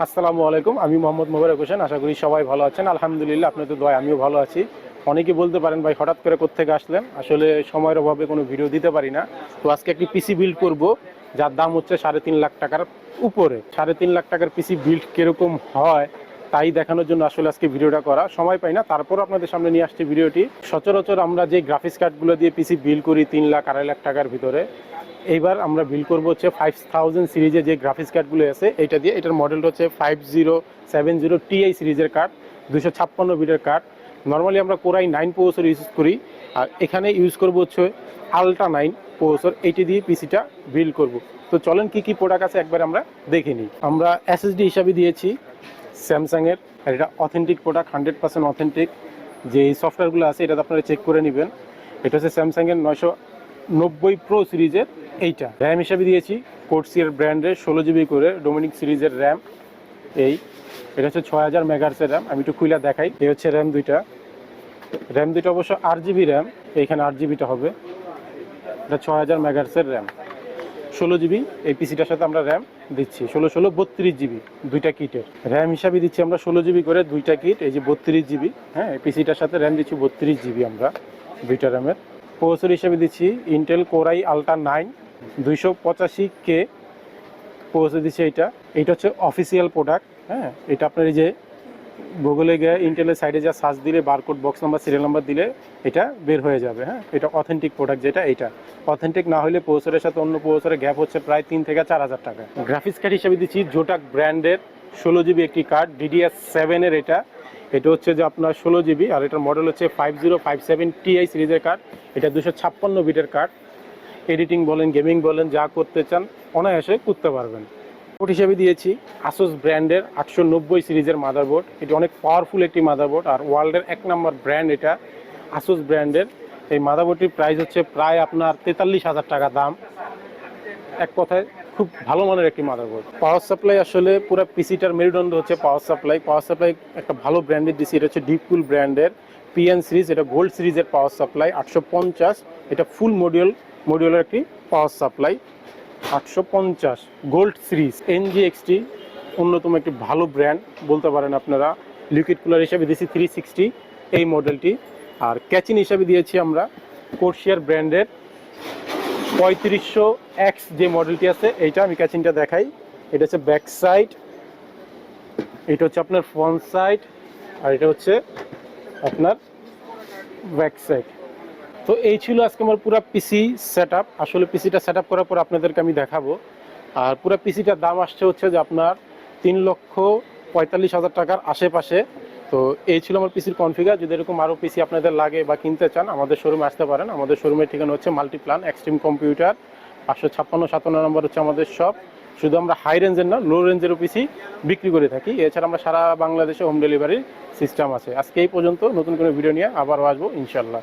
আসসালামু আলাইকুম। আমি মোহাম্মদ মোবারক হোসেন। আশা করি সবাই ভালো আছেন। আলহামদুলিল্লাহ, আপনাদের দোয়ায় আমিও ভালো আছি। অনেকে বলতে পারেন, ভাই হঠাৎ করে কোত্থেকে আসলেন? আসলে সময়ের অভাবে কোনো ভিডিও দিতে পারি না। তো আজকে একটি পিসি বিল্ড করব, যার দাম হচ্ছে 3.5 লাখ টাকার উপরে। 3.5 লাখ টাকার পিসি বিল্ড কিরকম হয় তাই দেখানোর জন্য আসলে আজকে ভিডিওটা করা। সময় পাই না, তারপর আপনাদের সামনে নিয়ে আসছি ভিডিওটি। সচরাচর আমরা যে গ্রাফিক্স কার্ডগুলো দিয়ে পিসি বিল্ড করি 3 লাখ 2.5 লাখ টাকার ভিতরে, এইবার আমরা বিল্ড করবো হচ্ছে 5000 সিরিজের যে গ্রাফিক্স কার্ডগুলো আছে এইটা দিয়ে। এটার মডেলটা হচ্ছে 5070 Ti সিরিজের কার্ড, 256 বিটের কার্ড। নর্মালি আমরা কোরাই 9 প্রসেসর ইউজ করি, আর এখানে ইউজ করবো হচ্ছে আলট্রা 9 প্রসেসর। এইটি দিয়ে পিসিটা বিল্ড করব। তো চলেন কি কি প্রোডাক্ট আছে একবার আমরা দেখে নিই। আমরা এসএসডি হিসাবে দিয়েছি স্যামসাংয়ের, আর এটা অথেন্টিক প্রোডাক্ট, 100% অথেন্টিক। যে সফটওয়্যারগুলো আছে এটা আপনারা চেক করে নেবেন। এটা হচ্ছে স্যামসাংয়ের 990 প্রো সিরিজের এইটা। র্যাম হিসাবে দিয়েছি কোর্সিয়ার ব্র্যান্ডের 16 জিবি করে ডোমিনিক সিরিজের র্যাম। এটা হচ্ছে 6000 মেগাহার্টজের র্যাম। আমি একটু খুলে দেখাই। এই হচ্ছে র্যাম দুইটা অবশ্য 8 জিবি র্যাম, এইখানে 8 জিবিটা হবে। এটা 6000 মেগাহার্টজের র্যাম, 16 জিবি। এই পিসিটার সাথে আমরা র্যাম দিচ্ছি 32 জিবি দুইটা কিটের। র্যাম হিসাবে দিচ্ছি আমরা 16 জিবি করে দুইটা কিট, এই যে 32 জিবি। হ্যাঁ, এই পিসিটার সাথে র্যাম দিচ্ছি 32 জিবি আমরা দুইটা র্যামের। প্রসেসর হিসেবে দিচ্ছি Intel core i ultra 9 285K processor দিচ্ছি। এইটা হচ্ছে অফিসিয়াল প্রোডাক্ট। হ্যাঁ, এটা আপনার এই যে গুগলে গিয়ে ইন্টেলের সাইডে যা সার্চ দিলে barcode, box number, serial number দিলে এটা বের হয়ে যাবে। হ্যাঁ, এটা অথেন্টিক প্রোডাক্ট। যেটা এইটা অথেন্টিক না হলে প্রসেসরের সাথে অন্য প্রসেসরের গ্যাপ হচ্ছে প্রায় 3 থেকে 4000 টাকা। গ্রাফিক্স কার্ড হিসেবে দিচ্ছি জোটাক ব্র্যান্ডের 16 জিবি একটি কার্ড, DDR7 এর। এটা হচ্ছে যে আপনার 16 জিবি, আর এটার মডেল হচ্ছে 5057 Ti সিরিজের কার্ড। এটা 256 বিটের কার্ড। এডিটিং বলেন, গেমিং বলেন, যা করতে চান অনায়াসে করতে পারবেন। বোর্ড হিসেবে দিয়েছি আসুস ব্র্যান্ডের 890 সিরিজের মাদারবোর্ড। এটি অনেক পাওয়ারফুল একটি মাদারবোর্ড, আর ওয়ার্ল্ডের 1 নম্বর ব্র্যান্ড এটা আসুস ব্র্যান্ডের। এই মাদারবোর্ডটির প্রাইস হচ্ছে প্রায় আপনার 43,000 টাকা দাম। এক কথায় খুব ভালো মানের একটি মাদারবোর্ড। পাওয়ার সাপ্লাই আসলে পুরো পিসিটার মেরুদণ্ড হচ্ছে পাওয়ার সাপ্লাই একটা ভালো ব্র্যান্ডের দিচ্ছি। এটা হচ্ছে ডিপকুল ব্র্যান্ডের PN সিরিজ, এটা গোল্ড সিরিজের পাওয়ার সাপ্লাই 850। এটা ফুল মডিউলার একটি power supply 850 gold series. NGXT অন্যতম একটি ভালো ব্র্যান্ড বলতে পারেন আপনারা। লিকুইড কুলার হিসাবে দিয়েছি 360 এই মডেলটি। আর ক্যাচিন হিসাবে দিয়েছি আমরা কোর্সিয়ার ব্র্যান্ডের 3500X যে মডেলটি আছে এইটা। আমি ক্যাচিনটা দেখাই। এটা হচ্ছে ব্যাক সাইড, এটা হচ্ছে আপনার ফ্রন্ট সাইড, আর এটা হচ্ছে আপনার ব্যাক সাইড। তো এই ছিল আজকে আমার পুরো পিসি সেটআপ। আসলে পিসিটা সেটআপ করার পর আপনাদেরকে আমি দেখাবো। আর পুরো পিসিটার দাম আসছে হচ্ছে যে আপনার 3,45,000 টাকার আশেপাশে। তো এই ছিল আমার পিসির কনফিগার। যদি এরকম আরও পিসি আপনাদের লাগে বা কিনতে চান আমাদের শোরুমে আসতে পারেন। আমাদের শোরুমের ঠিকানা হচ্ছে মাল্টিপ্লান এক্সট্রিম কম্পিউটার, 556-57 নম্বর হচ্ছে আমাদের শপ। শুধু আমরা হাই রেঞ্জের না, লো রেঞ্জেরও পিসি বিক্রি করে থাকি। এছাড়া আমরা সারা বাংলাদেশে হোম ডেলিভারির সিস্টেম আছে। আজকে এই পর্যন্ত। নতুন কোনো ভিডিও নিয়ে আবারও আসবো ইনশাল্লাহ।